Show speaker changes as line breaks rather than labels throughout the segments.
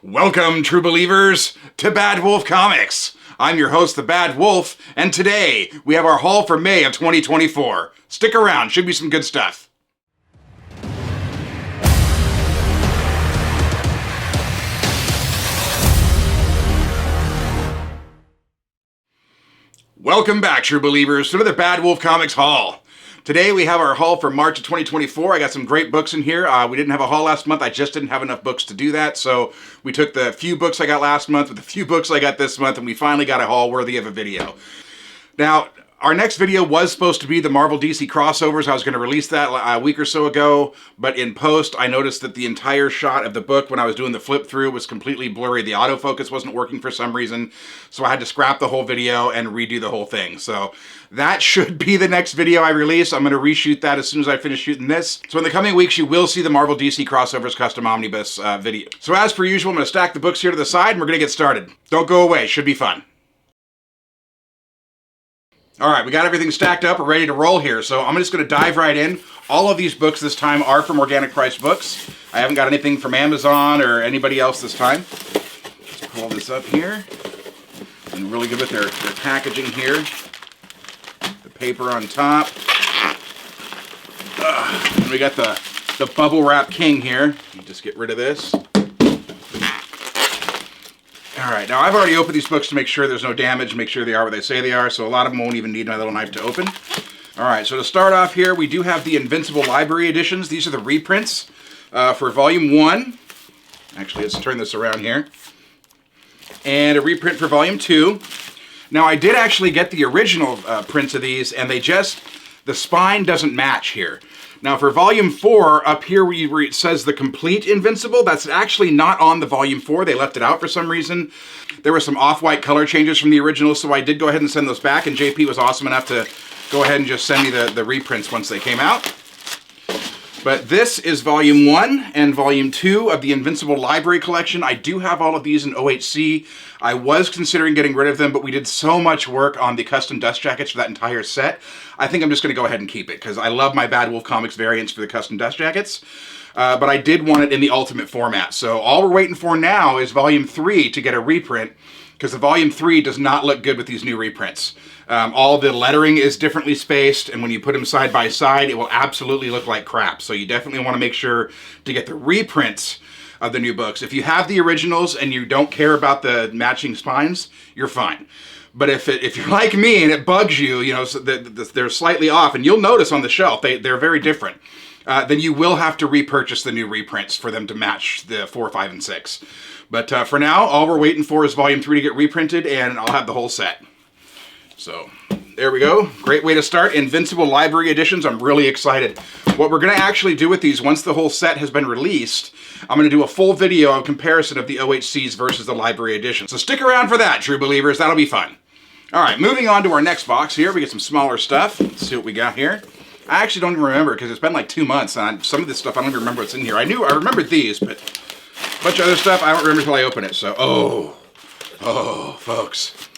Welcome, true believers, to Bad Wolf Comics. I'm your host, the Bad Wolf, and today we have our haul for May of 2024. Stick around, should be some good stuff. Welcome back, true believers, to another Bad Wolf Comics haul. Today we have our haul for March of 2024. I got some great books in here. We didn't have a haul last month. I just didn't have enough books to do that. So we took the few books I got last month with the few books I got this month, and we finally got a haul worthy of a video. Now, our next video was supposed to be the Marvel DC crossovers. I was going to release that a week or so ago, but in post, I noticed that the entire shot of the book when I was doing the flip through was completely blurry. The autofocus wasn't working for some reason, so I had to scrap the whole video and redo the whole thing. So that should be the next video I release. I'm going to reshoot that as soon as I finish shooting this. So in the coming weeks, you will see the Marvel DC crossovers custom omnibus video. So as per usual, I'm going to stack the books here to the side and we're going to get started. Don't go away, should be fun. All right, we got everything stacked up. We're ready to roll here. So I'm just going to dive right in. All of these books this time are from Organic Price Books. I haven't got anything from Amazon or anybody else this time. Let's pull this up here. And really good with their packaging here. The paper on top. And we got the bubble wrap king here. Just get rid of this. All right, now I've already opened these books to make sure there's no damage, make sure they are what they say they are, so a lot of them won't even need my little knife to open. All right, so to start off here, we do have the Invincible Library editions. These are the reprints for Volume 1. Actually, let's turn this around here. And a reprint for Volume 2. Now, I did actually get the original prints of these, and the spine doesn't match here. Now for Volume 4, up here where it says the complete Invincible, that's actually not on the Volume 4. They left it out for some reason. There were some off-white color changes from the original, so I did go ahead and send those back, and JP was awesome enough to go ahead and just send me the reprints once they came out. But this is Volume 1 and Volume 2 of the Invincible Library collection. I do have all of these in OHC. I was considering getting rid of them, but we did so much work on the custom dust jackets for that entire set. I think I'm just going to go ahead and keep it, because I love my Bad Wolf Comics variants for the custom dust jackets. But I did want it in the ultimate format. So all we're waiting for now is Volume 3 to get a reprint, because the Volume 3 does not look good with these new reprints. All the lettering is differently spaced, and when you put them side by side, it will absolutely look like crap. So you definitely want to make sure to get the reprints of the new books. If you have the originals and you don't care about the matching spines, you're fine. But if you're like me and it bugs you, you know, so they're slightly off, and you'll notice on the shelf they're very different, then you will have to repurchase the new reprints for them to match the 4, 5, and 6. But for now, all we're waiting for is Volume 3 to get reprinted, and I'll have the whole set. So there we go. Great way to start. Invincible Library editions. I'm really excited. What we're going to actually do with these, once the whole set has been released, I'm going to do a full video of comparison of the OHCs versus the Library edition. So stick around for that, true believers. That'll be fun. All right, moving on to our next box here. We get some smaller stuff. Let's see what we got here. I actually don't even remember, because it's been like 2 months, and some of this stuff I don't even remember what's in here. I remembered these, but a bunch of other stuff I don't remember until I open it. So, oh, folks.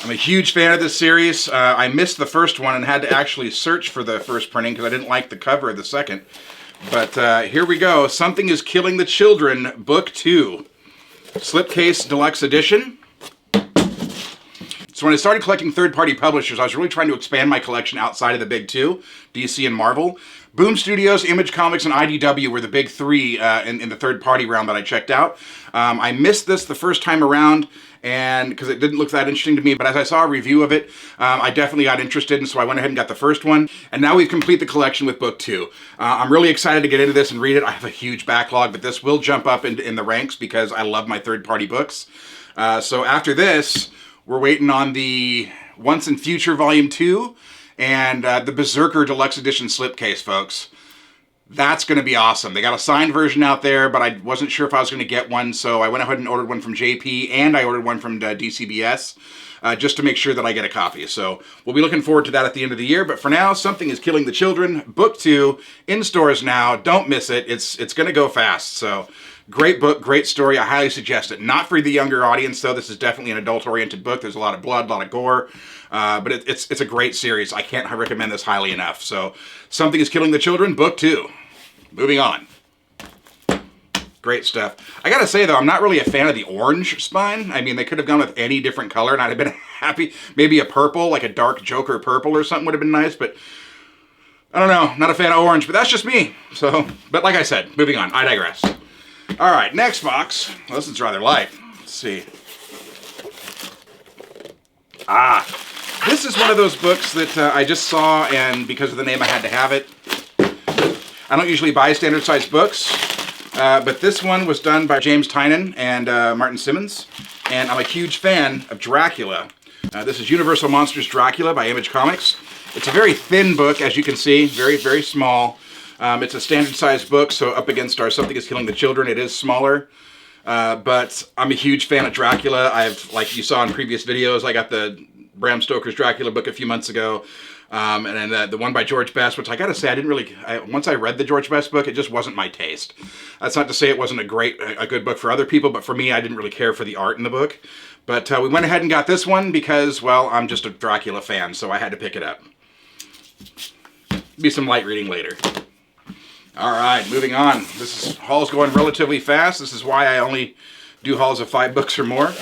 I'm a huge fan of this series. I missed the first one and had to actually search for the first printing because I didn't like the cover of the second. But here we go. Something is Killing the Children, Book 2. Slipcase Deluxe Edition. So when I started collecting third-party publishers, I was really trying to expand my collection outside of the big two, DC and Marvel. Boom Studios, Image Comics, and IDW were the big three in the third-party round that I checked out. I missed this the first time around, and because it didn't look that interesting to me, but as I saw a review of it, I definitely got interested, and so I went ahead and got the first one, and now we've completed the collection with Book 2. I'm really excited to get into this and read it. I have a huge backlog, but this will jump up in the ranks because I love my third-party books. So after this, we're waiting on the Once and Future Volume 2 and the Berserker Deluxe Edition slipcase, folks. That's going to be awesome. They got a signed version out there, but I wasn't sure if I was going to get one, so I went ahead and ordered one from JP, and I ordered one from DCBS, just to make sure that I get a copy. So we'll be looking forward to that at the end of the year, but for now, Something is Killing the Children, Book 2, in stores now. Don't miss it. It's going to go fast, so great book, great story. I highly suggest it. Not for the younger audience, though. This is definitely an adult-oriented book. There's a lot of blood, a lot of gore, but it's a great series. I can't recommend this highly enough. So Something is Killing the Children, Book 2. Moving on. Great stuff. I gotta say though, I'm not really a fan of the orange spine. I mean, they could have gone with any different color and I'd have been happy. Maybe a purple, like a dark Joker purple or something would have been nice, but I don't know, not a fan of orange, but that's just me. So, but like I said, moving on, I digress. All right, next box. Well, this is rather light. Let's see. This is one of those books that I just saw, and because of the name I had to have it. I don't usually buy standard size books, but this one was done by James Tynan and Martin Simmons, and I'm a huge fan of Dracula. This is Universal Monsters Dracula by Image Comics. It's a very thin book, as you can see, very, very small. It's a standard size book, so up against our Something is Killing the Children, it is smaller. But I'm a huge fan of Dracula. Like you saw in previous videos, I got the Bram Stoker's Dracula book a few months ago. And then the one by George Best, which I gotta say, once I read the George Best book, it just wasn't my taste. That's not to say it wasn't a good book for other people, but for me, I didn't really care for the art in the book. But we went ahead and got this one because, well, I'm just a Dracula fan, so I had to pick it up. Be some light reading later. All right, moving on. Haul's going relatively fast. This is why I only do hauls of 5 books or more.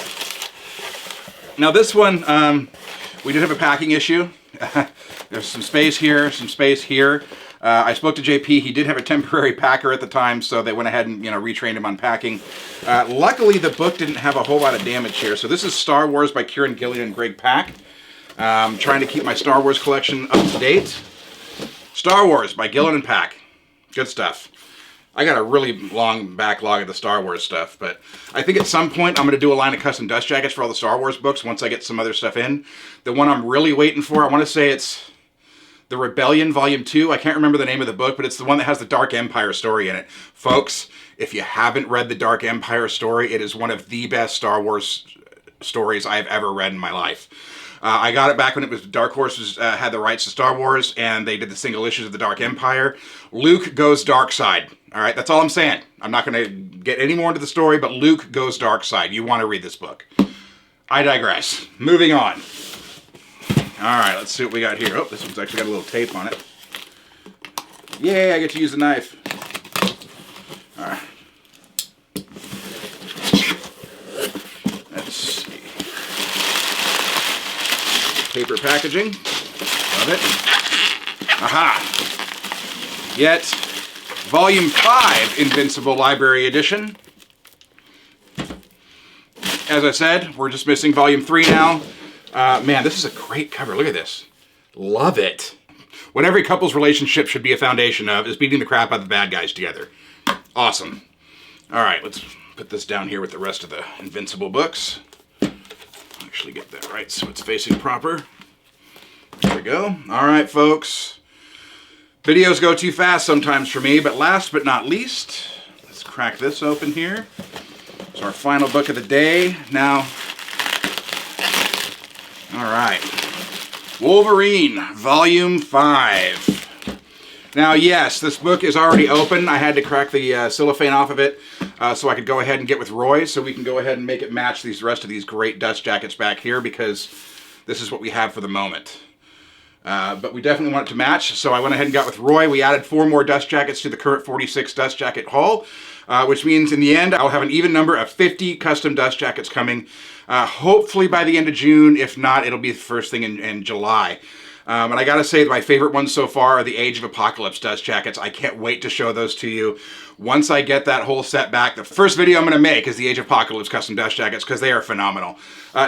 Now this one, we did have a packing issue. There's some space here, some space here. I spoke to JP. He did have a temporary packer at the time, so they went ahead and retrained him on packing. Luckily, the book didn't have a whole lot of damage here. So this is Star Wars by Kieran Gillian and Greg Pak. Trying to keep my Star Wars collection up to date. Star Wars by Gillian and Pak. Good stuff. I got a really long backlog of the Star Wars stuff, but I think at some point I'm going to do a line of custom dust jackets for all the Star Wars books once I get some other stuff in. The one I'm really waiting for, I want to say it's The Rebellion Volume 2. I can't remember the name of the book, but it's the one that has the Dark Empire story in it. Folks, if you haven't read the Dark Empire story, it is one of the best Star Wars stories I've ever read in my life. I got it back when it was Dark Horse had the rights to Star Wars, and they did the single issues of the Dark Empire. Luke goes dark side. All right, that's all I'm saying. I'm not going to get any more into the story, but Luke goes dark side. You want to read this book. I digress. Moving on. All right, let's see what we got here. Oh, this one's actually got a little tape on it. Yay, I get to use the knife. All right. Let's see. Paper packaging. Love it. Aha. Yet, Volume 5 Invincible Library Edition. As I said, we're just missing Volume 3 now. Man, this is a great cover. Look at this. Love it. What every couple's relationship should be a foundation of is beating the crap out of the bad guys together. Awesome. All right, let's put this down here with the rest of the Invincible books. Actually get that right so it's facing proper. There we go. All right, folks. Videos go too fast sometimes for me, but last but not least, let's crack this open here. It's our final book of the day. Now, all right, Wolverine, Volume 5. Now, yes, this book is already open. I had to crack the cellophane off of it so I could go ahead and get with Roy, so we can go ahead and make it match the rest of these great dust jackets back here, because this is what we have for the moment. But we definitely want it to match, so I went ahead and got with Roy. We added 4 more dust jackets to the current 46 dust jacket haul, which means in the end I'll have an even number of 50 custom dust jackets coming, hopefully by the end of June. If not, it'll be the first thing in July. And I gotta say, my favorite ones so far are the Age of Apocalypse dust jackets. I can't wait to show those to you. Once I get that whole set back, the first video I'm gonna make is the Age of Apocalypse custom dust jackets, because they are phenomenal.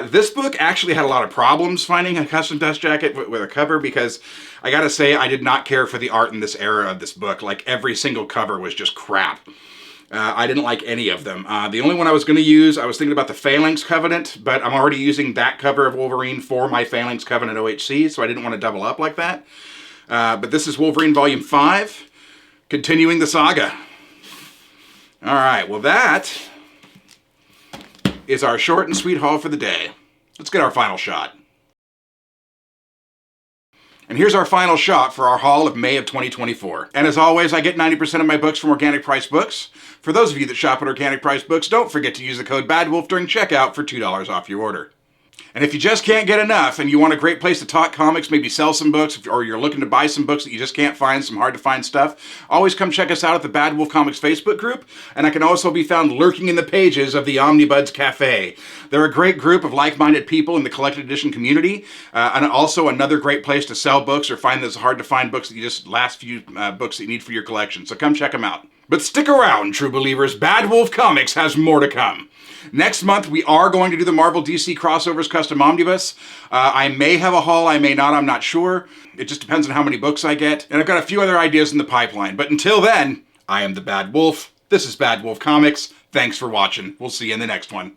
This book actually had a lot of problems finding a custom dust jacket with a cover, because I gotta say, I did not care for the art in this era of this book. Like, every single cover was just crap. I didn't like any of them. The only one I was going to use, I was thinking about the Phalanx Covenant, but I'm already using that cover of Wolverine for my Phalanx Covenant OHC, so I didn't want to double up like that. But this is Wolverine Volume 5, continuing the saga. All right, well that is our short and sweet haul for the day. Let's get our final shot. And here's our final shot for our haul of May of 2024. And as always, I get 90% of my books from Organic Price Books. For those of you that shop at Organic Price Books, don't forget to use the code BADWOLF during checkout for $2 off your order. And if you just can't get enough and you want a great place to talk comics, maybe sell some books, or you're looking to buy some books that you just can't find, some hard to find stuff, always come check us out at the Bad Wolf Comics Facebook group. And I can also be found lurking in the pages of the Omnibuds Cafe. They're a great group of like-minded people in the collected edition community, and also another great place to sell books or find those hard to find books that you just last few books that you need for your collection. So come check them out. But stick around, true believers. Bad Wolf Comics has more to come. Next month, we are going to do the Marvel DC Crossovers Custom Omnibus. I may have a haul, I may not, I'm not sure. It just depends on how many books I get. And I've got a few other ideas in the pipeline. But until then, I am the Bad Wolf. This is Bad Wolf Comics. Thanks for watching. We'll see you in the next one.